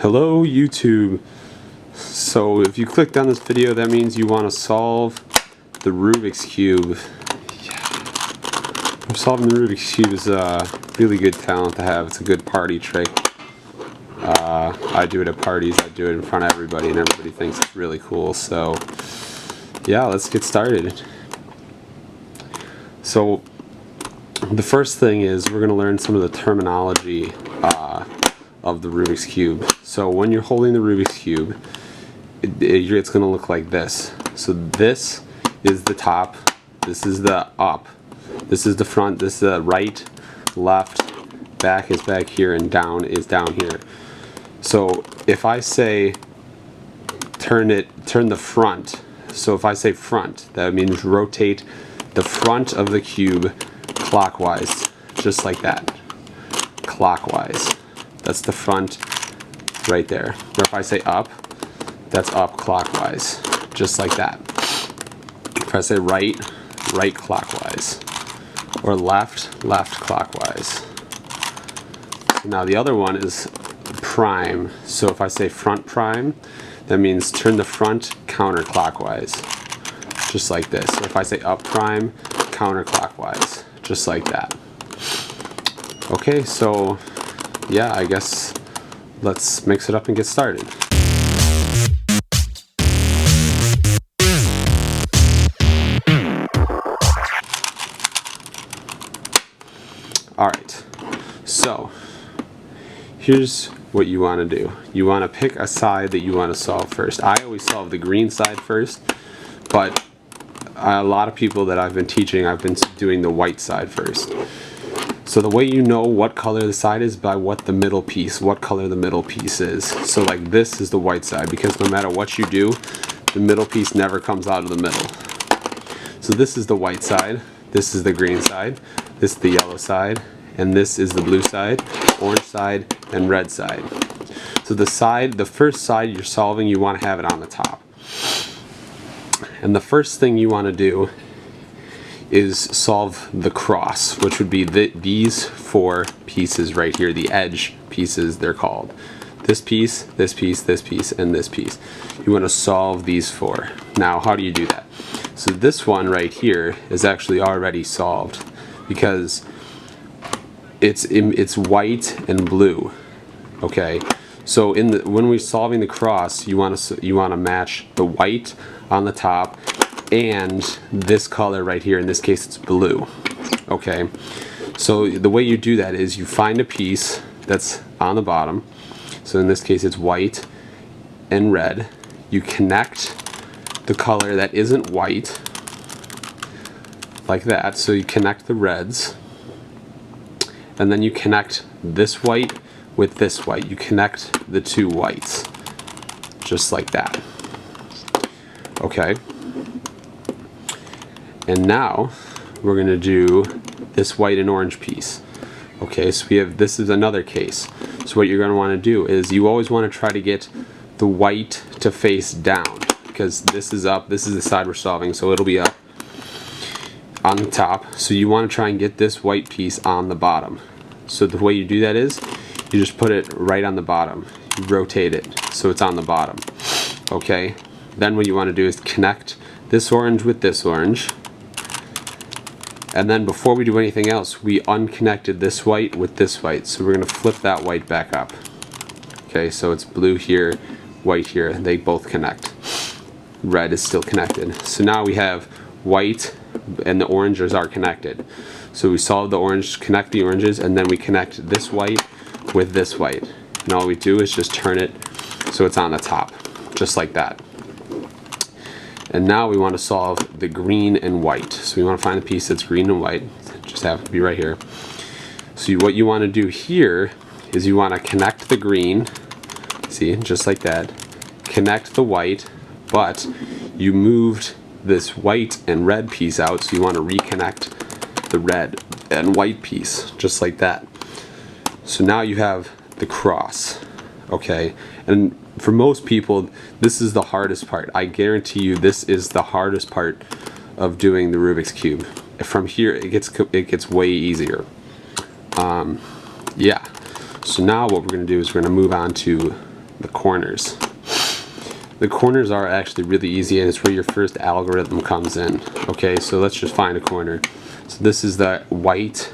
Hello YouTube. So if you clicked on this video, that means you want to solve the Rubik's Cube. Yeah. Solving the Rubik's Cube is a really good talent to have. It's a good party trick. I do it at parties, I do it in front of everybody, and everybody thinks it's really cool. So yeah, let's get started. So the first thing is we're going to learn some of the terminology of the Rubik's Cube. So when you're holding the Rubik's Cube, it's going to look like this. So this is the top, this is the up, this is the front, this is the right, left, back is back here, and down is down here. So if I say turn the front, so if I say front, that means rotate the front of the cube clockwise, just like that, clockwise. That's the front right there. Or if I say up, that's up clockwise, just like that. If I say right, right clockwise. Or left, left clockwise. Now the other one is prime. So if I say front prime, that means turn the front counterclockwise, just like this. So if I say up prime, counterclockwise, just like that. Okay, so yeah, I guess let's mix it up and get started. Alright, so here's what you want to do. You want to pick a side that you want to solve first. I always solve the green side first, but a lot of people that I've been teaching, I've been doing the white side first. So the way you know what color the side is by what color the middle piece is. So like this is the white side, because no matter what you do, the middle piece never comes out of the middle. So this is the white side, this is the green side, this is the yellow side, and this is the blue side, orange side, and red side. So the first side you're solving, you want to have it on the top. And the first thing you want to do is solve the cross, which would be these four pieces right here, the edge pieces they're called. This piece, this piece, this piece, and this piece. You want to solve these four. Now, how do you do that? So this one right here is actually already solved because it's white and blue. Okay, so when we're solving the cross, you want to match the white on the top and this color right here. In this case, it's blue. Okay, so the way you do that is you find a piece that's on the bottom. So in this case, it's white and red. You connect the color that isn't white like that. So you connect the reds, and then you connect this white with this white. You connect the two whites, just like that. Okay. And now we're going to do this white and orange piece. Okay, so this is another case. So what you're going to want to do is you always want to try to get the white to face down, because this is up, this is the side we're solving, so it'll be up on the top. So you want to try and get this white piece on the bottom. So the way you do that is you just put it right on the bottom. You rotate it so it's on the bottom. Okay, then what you want to do is connect this orange with this orange. And then before we do anything else, we unconnected this white with this white. So we're going to flip that white back up. Okay, so it's blue here, white here, and they both connect. Red is still connected. So now we have white and the oranges are connected. So we solve the orange, connect the oranges, and then we connect this white with this white. And all we do is just turn it so it's on the top, just like that. And now we want to solve the green and white. So we want to find a piece that's green and white. Just have to be right here. So what you want to do here is you want to connect the green, see, just like that. Connect the white, but you moved this white and red piece out, so you want to reconnect the red and white piece, just like that. So now you have the cross. Okay, and for most people, this is the hardest part. I guarantee you this is the hardest part of doing the Rubik's Cube. From here, it gets way easier. Yeah. So now what we're going to do is we're going to move on to the corners. The corners are actually really easy, and it's where your first algorithm comes in. Okay, so let's just find a corner. So this is the white,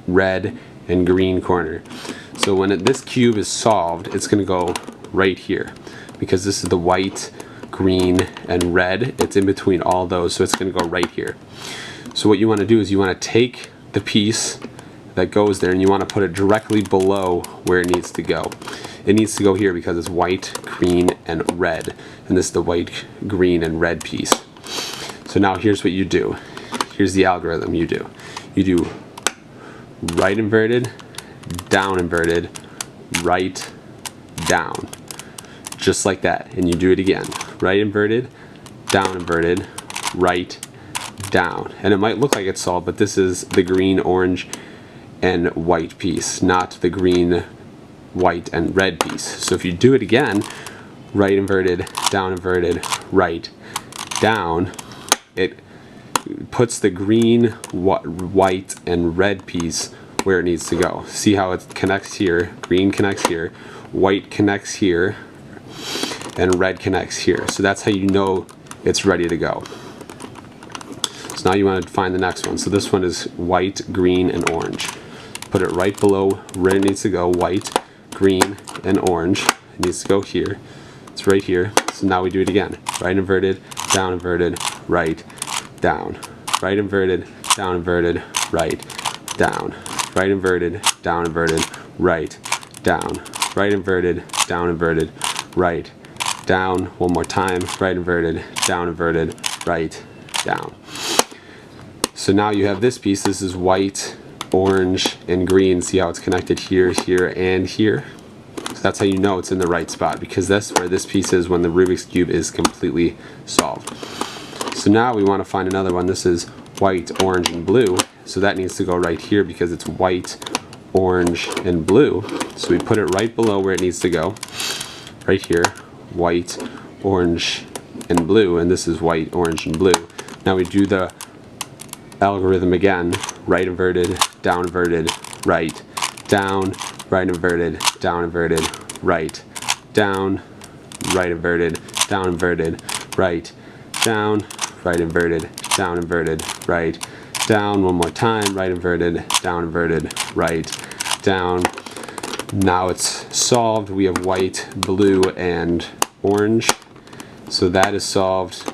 red, and green corner. So when this cube is solved, it's going to go right here, because this is the white, green, and red. It's in between all those, so it's going to go right here. So what you want to do is you want to take the piece that goes there and you want to put it directly below where it needs to go. It needs to go here because it's white, green, and red, and this is the white, green, and red piece. So now here's what you do. Here's the algorithm you do. You do right inverted, down inverted, right, down. Just like that. And you do it again. Right inverted, down inverted, right, down. And it might look like it's solved, but this is the green, orange, and white piece, not the green, white, and red piece. So if you do it again, right inverted, right, down, it puts the green, white, and red piece where it needs to go. See how it connects here, green connects here, white connects here, and red connects here. So that's how you know it's ready to go. So now you want to find the next one. So this one is white, green, and orange. Put it right below where it needs to go, white, green, and orange. It needs to go here. It's right here. So now we do it again. Right inverted, right, down. Right inverted, right, down. Right inverted, right, down. Right inverted, right, down. One more time. Right inverted, right, down. So now you have this piece. This is white, orange, and green. See how it's connected here, here, and here? So that's how you know it's in the right spot, because that's where this piece is when the Rubik's Cube is completely solved. So now we want to find another one. This is white, orange, and blue. So that needs to go right here because it's white, orange, and blue. So we put it right below where it needs to go. Right here, white, orange, and blue. And this is white, orange, and blue. Now we do the algorithm again. Right inverted, right, down, right inverted, right, down, right inverted, right, down, right inverted, right, down. One more time. Right inverted, right, down. Now it's solved. We have white, blue, and orange. So that is solved.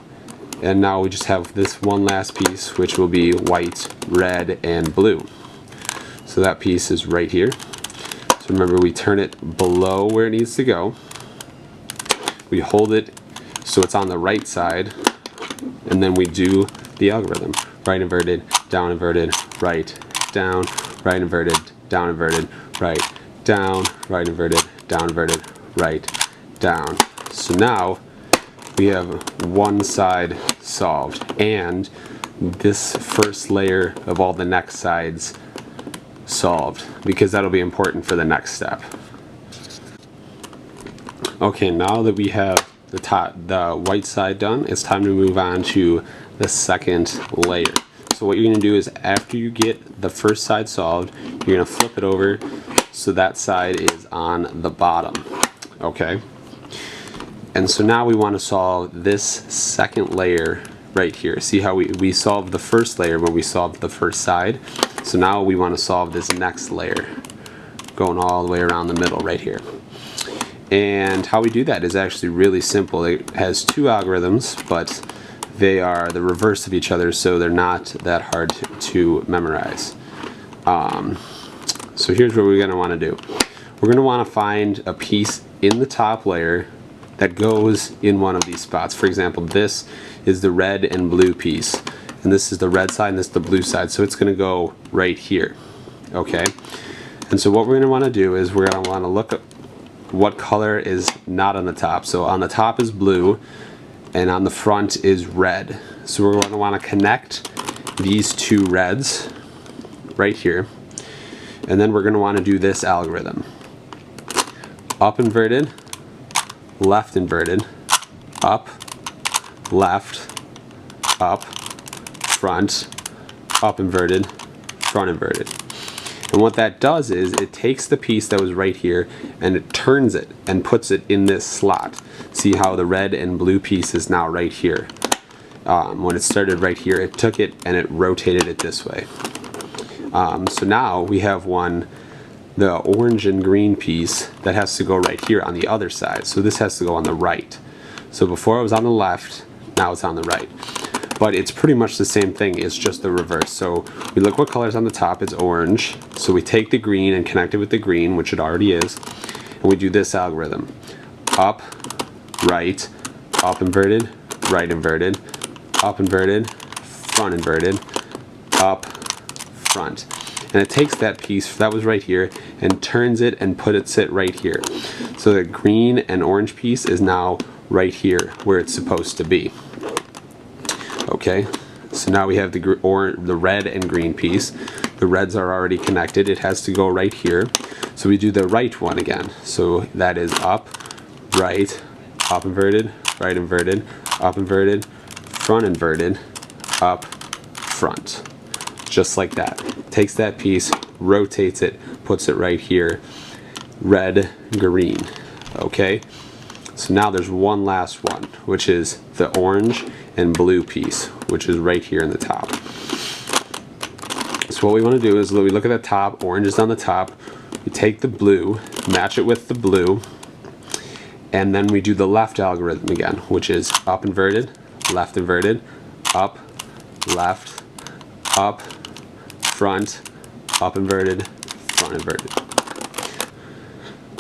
And now we just have this one last piece, which will be white, red, and blue. So that piece is right here. So remember, we turn it below where it needs to go. We hold it so it's on the right side, and then we do the algorithm. Right inverted, right, down, right inverted, right, down, right inverted, right, down. So now we have one side solved, and this first layer of all the next sides solved, because that'll be important for the next step. Okay, now that we have the white side done, it's time to move on to the second layer. So what you're going to do is, after you get the first side solved, you're going to flip it over so that side is on the bottom. Okay? And so now we want to solve this second layer right here. See how we solved the first layer when we solved the first side. So now we want to solve this next layer, going all the way around the middle right here. And how we do that is actually really simple. It has two algorithms, but they are the reverse of each other, so they're not that hard to memorize. So here's what we're going to want to do. We're going to want to find a piece in the top layer that goes in one of these spots. For example, this is the red and blue piece, and this is the red side and this is the blue side, so it's going to go right here. Okay? And so what we're going to want to do is we're going to want to look at what color is not on the top. So on the top is blue, and on the front is red. So we're going to want to connect these two reds right here, and then we're going to want to do this algorithm. Up inverted, left inverted, up, left, up, front, up inverted, front inverted. And what that does is it takes the piece that was right here and it turns it and puts it in this slot. See how the red and blue piece is now right here. When it started right here, it took it and it rotated it this way. So now we have the orange and green piece that has to go right here on the other side. So this has to go on the right. So before it was on the left, now it's on the right. But it's pretty much the same thing, it's just the reverse. So we look what color's on the top, it's orange. So we take the green and connect it with the green, which it already is, and we do this algorithm. Up, right, up inverted, right inverted, up inverted, front inverted, up, front. And it takes that piece that was right here and turns it and puts it right here. So the green and orange piece is now right here where it's supposed to be. Okay, so now we have the red and green piece. The reds are already connected. It has to go right here. So we do the right one again. So that is up, right, up inverted, right inverted, up inverted, front inverted, up, front. Just like that. Takes that piece, rotates it, puts it right here. Red, green. Okay? So now there's one last one, which is the orange and blue piece, which is right here in the top. So what we want to do is we look at the top, orange is on the top, we take the blue, match it with the blue, and then we do the left algorithm again, which is up inverted, up, left, up, front, up inverted, front inverted.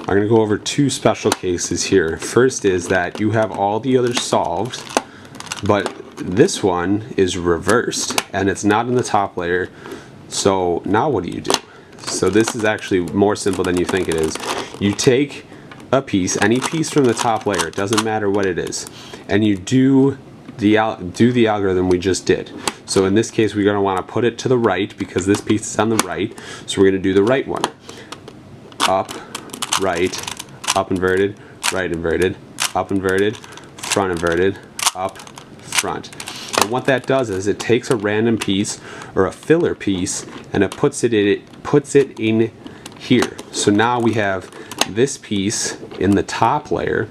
I'm going to go over two special cases here. First is that you have all the others solved, but this one is reversed and it's not in the top layer. So now what do you do? So this is actually more simple than you think it is. You take a piece, any piece from the top layer, it doesn't matter what it is, and you do the algorithm we just did. So in this case we're going to want to put it to the right because this piece is on the right, so we're going to do the right one. Up, right, up inverted, right inverted, up inverted, front inverted, up, front. And what that does is it takes a random piece or a filler piece and it puts it in here. So now we have this piece in the top layer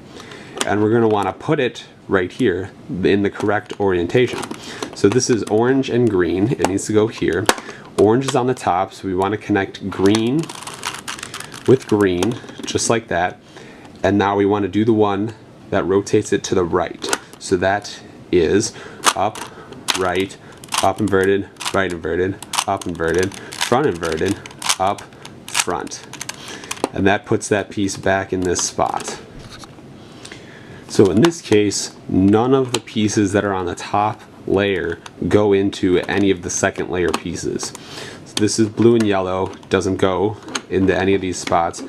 and we're going to want to put it right here in the correct orientation. So this is orange and green. It needs to go here. Orange is on the top, so we want to connect green with green, just like that. And now we want to do the one that rotates it to the right. So that is up, right, up inverted, right inverted, up inverted, front inverted, up, front. And that puts that piece back in this spot. So in this case, none of the pieces that are on the top layer go into any of the second layer pieces. So this is blue and yellow, doesn't go into any of these spots.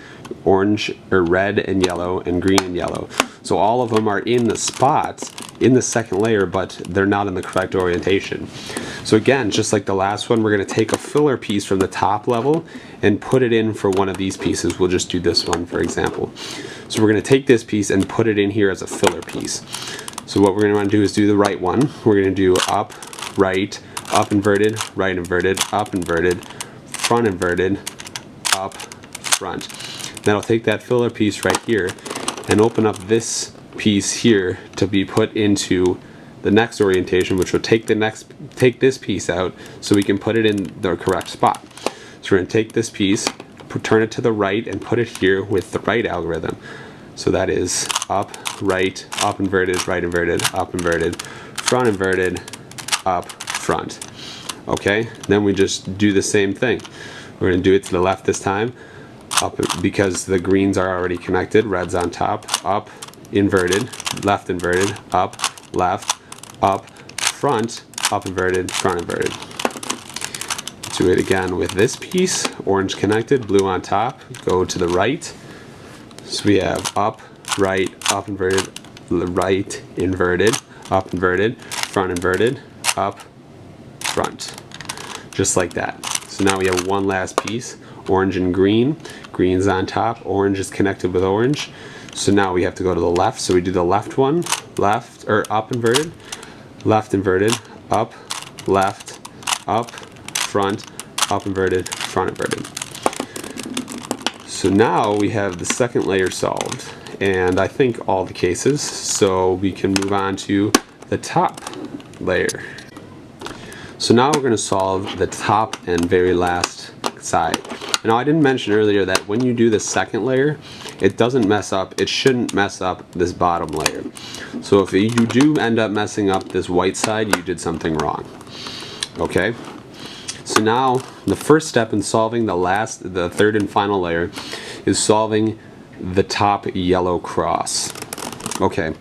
Orange or red and yellow and green and yellow. So all of them are in the spots in the second layer, but they're not in the correct orientation. So again, just like the last one, we're going to take a filler piece from the top level and put it in for one of these pieces. We'll just do this one for example. So we're going to take this piece and put it in here as a filler piece. So what we're going to want to do is do the right one. We're going to do up, right, up inverted, right inverted, up inverted, front inverted, up, front. That'll take that filler piece right here and open up this piece here to be put into the next orientation, which will take this piece out so we can put it in the correct spot. So we're going to take this piece, turn it to the right, and put it here with the right algorithm. So that is up, right, up inverted, right inverted, up inverted, front inverted, up, front. Okay, then we just do the same thing. We're going to do it to the left this time. Up, because the greens are already connected, red's on top, up, inverted, left inverted, up, left, up, front, up inverted, front inverted. Do it again with this piece, orange connected, blue on top, go to the right. So we have up, right, up inverted, right inverted, up inverted, front inverted, up, front. Just like that. So now we have one last piece, orange and green. Green's on top, orange is connected with orange. So now we have to go to the left, so we do the left one, left, or up inverted, left inverted, up, left, up, front, up inverted, front inverted. So now we have the second layer solved, and I think all the cases, so we can move on to the top layer. So now we're going to solve the top and very last side. Now I didn't mention earlier that when you do the second layer, it doesn't mess up, it shouldn't mess up this bottom layer. So if you do end up messing up this white side, you did something wrong. Okay? So now the first step in solving the third and final layer is solving the top yellow cross. Okay.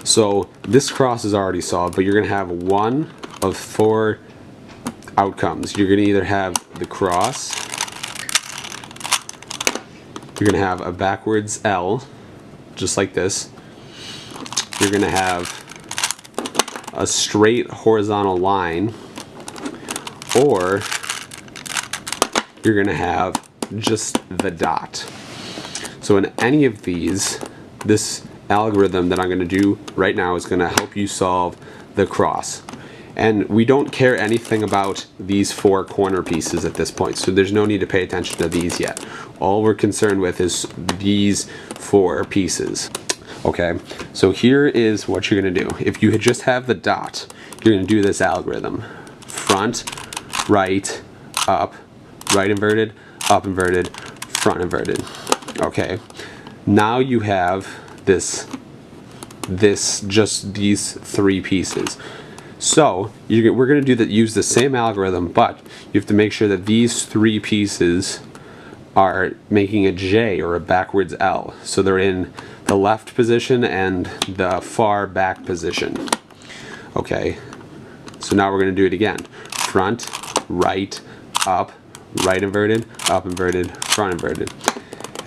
So this cross is already solved, but you're going to have one of 4 outcomes. You're going to either have the cross, you're going to have a backwards L, just like this. You're going to have a straight horizontal line, or you're going to have just the dot. So in any of these, this algorithm that I'm going to do right now is going to help you solve the cross. And we don't care anything about these 4 corner pieces at this point, so there's no need to pay attention to these yet. All we're concerned with is these 4 pieces. Okay, so here is what you're going to do. If you just have the dot, you're going to do this algorithm. Front, right, up, right inverted, up inverted, front inverted. Okay, now you have just these 3 pieces. So we're going to use the same algorithm, but you have to make sure that these 3 pieces are making a J or a backwards L. So they're in the left position and the far back position. Okay, so now we're going to do it again. Front, right, up, right inverted, up inverted, front inverted.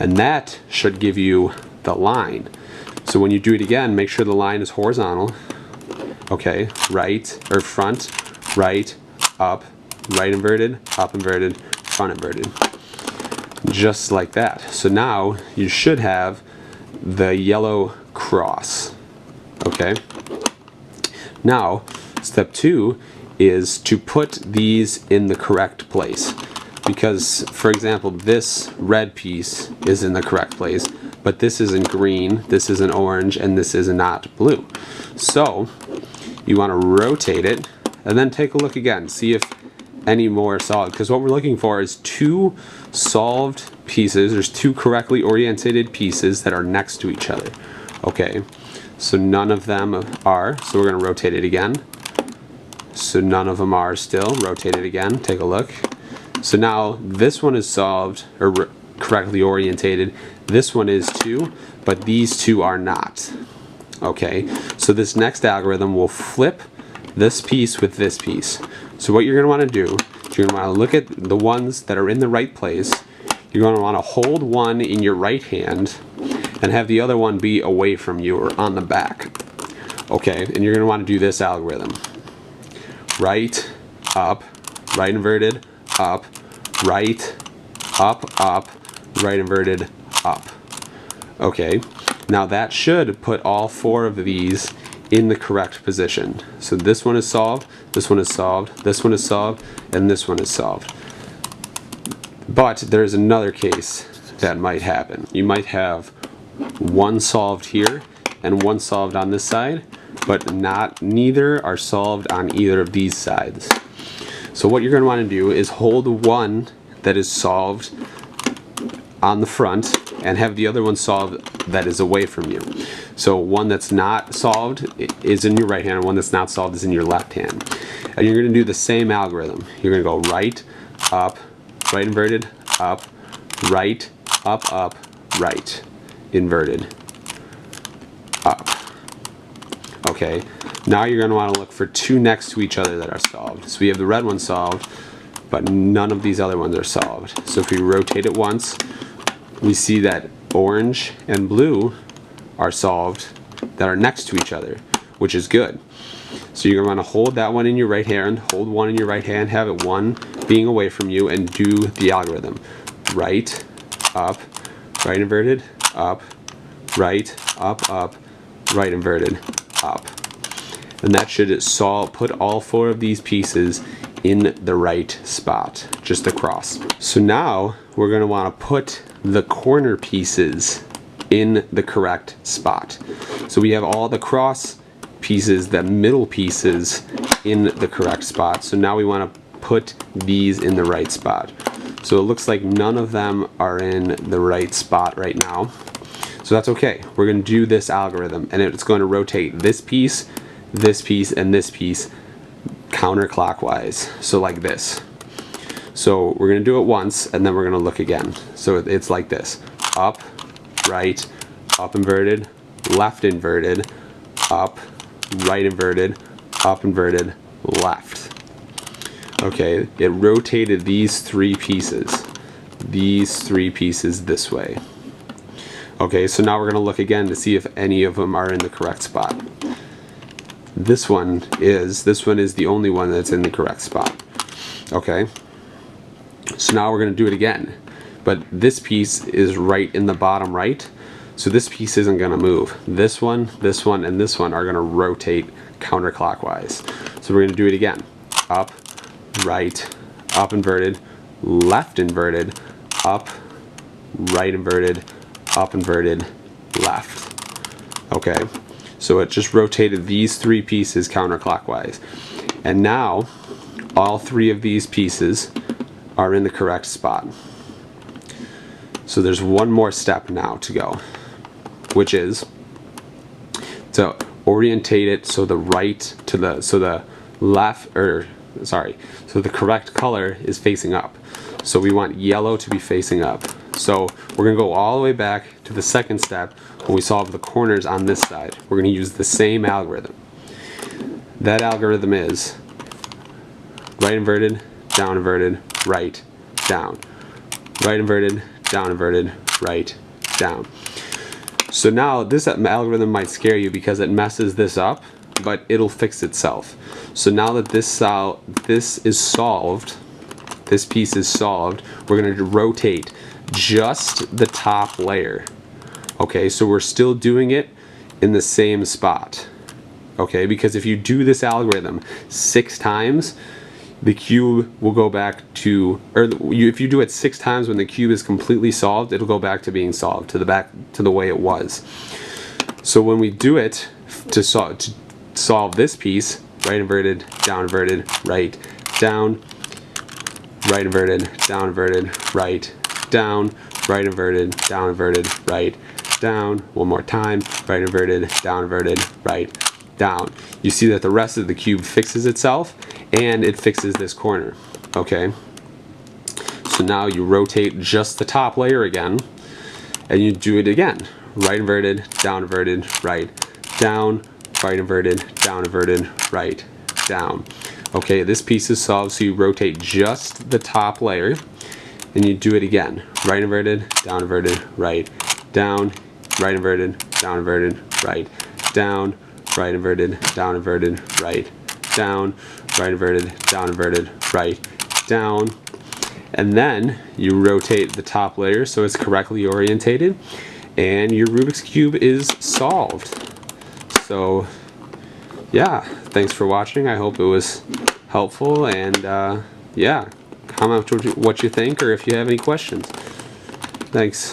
And that should give you the line. So when you do it again, make sure the line is horizontal. Okay, right, or front, right, up, right inverted, up inverted, front inverted. Just like that. So now you should have the yellow cross. Okay? Now, step 2 is to put these in the correct place. Because, for example, this red piece is in the correct place, but this isn't green, this isn't orange, and this is not blue. So, you want to rotate it and then take a look again, see if any more are solved, because what we're looking for is 2 solved pieces. There's 2 correctly orientated pieces that are next to each other. Okay, so none of them are, so we're going to rotate it again. So none of them are still. Rotate it again, take a look. So now this one is solved or correctly orientated. This one is too, but these 2 are not. Okay, so this next algorithm will flip this piece with this piece. So what you're going to want to do is you're going to want to look at the ones that are in the right place. You're going to want to hold one in your right hand and have the other one be away from you or on the back. Okay, and you're going to want to do this algorithm. Right, up, right inverted, up, right, up, right inverted, up. Okay, now that should put all 4 of these in the correct position. So this one is solved, this one is solved, this one is solved, and this one is solved. But there's another case that might happen. You might have one solved here and one solved on this side, but neither are solved on either of these sides. So what you're going to want to do is hold one that is solved on the front and have the other one solved that is away from you. So one that's not solved is in your right hand and one that's not solved is in your left hand. And you're going to do the same algorithm. You're going to go right, up, right inverted, up, right, up, right, inverted, up. Okay, now you're going to want to look for 2 next to each other that are solved. So we have the red one solved, but none of these other ones are solved. So if we rotate it once, we see that orange and blue are solved that are next to each other, which is good. So you're going to want to hold that one in your right hand, hold one in your right hand, have it one being away from you, and do the algorithm. Right, up, right inverted, up, right, up, right inverted, up. And that should put all 4 of these pieces in the right spot, just across. So now we're going to want to put the corner pieces in the correct spot. So we have all the cross pieces, the middle pieces in the correct spot. So now we want to put these in the right spot. So it looks like none of them are in the right spot right now. So that's okay. We're going to do this algorithm, and it's going to rotate this piece, and this piece counterclockwise. So like this. So we're going to do it once, and then we're going to look again. So it's like this. Up, right, up inverted, left inverted, up, right inverted, up inverted, left. Okay, it rotated these three pieces this way. Okay, so now we're going to look again to see if any of them are in the correct spot. This one is the only one that's in the correct spot. Okay, so now we're going to do it again, but this piece is right in the bottom right, so this piece isn't going to move. This one, and this one are going to rotate counterclockwise. So we're going to do it again. Up, right, up inverted, left inverted, up, right inverted, up inverted, left. Okay, so it just rotated these three pieces counterclockwise. And now all three of these pieces are in the correct spot. So there's one more step now to go, which is to orientate it so the so the correct color is facing up. So we want yellow to be facing up. So we're going to go all the way back to the second step when we solve the corners on this side. We're going to use the same algorithm. That algorithm is right inverted, down inverted, right, down. Right inverted, down inverted, right, down. So now this algorithm might scare you because it messes this up, but it'll fix itself. So now that this is solved, this piece is solved, we're going to rotate just the top layer. Okay, so we're still doing it in the same spot. Okay, because if you do this algorithm 6 times, the cube will go back to, if you do it 6 times when the cube is completely solved, it'll go back to being solved, to the way it was. So when we do it to solve this piece, right inverted, down inverted, right, down, right inverted, down inverted, right, down, right inverted, down inverted, right, down, one more time, right inverted, down inverted, right, down. You see that the rest of the cube fixes itself, and it fixes this corner. Okay, so now you rotate just the top layer again, and you do it again. Right inverted, down inverted, right, down, right inverted, down inverted, right, down. Okay, this piece is solved, so you rotate just the top layer, and you do it again. Right inverted, down inverted, right, down, right inverted, down inverted, right, down, right inverted, down inverted, right, down, right inverted, down inverted, right, down. And then you rotate the top layer so it's correctly orientated, and your Rubik's Cube is solved. So yeah, thanks for watching. I hope it was helpful, and yeah, comment what you think, or if you have any questions. Thanks.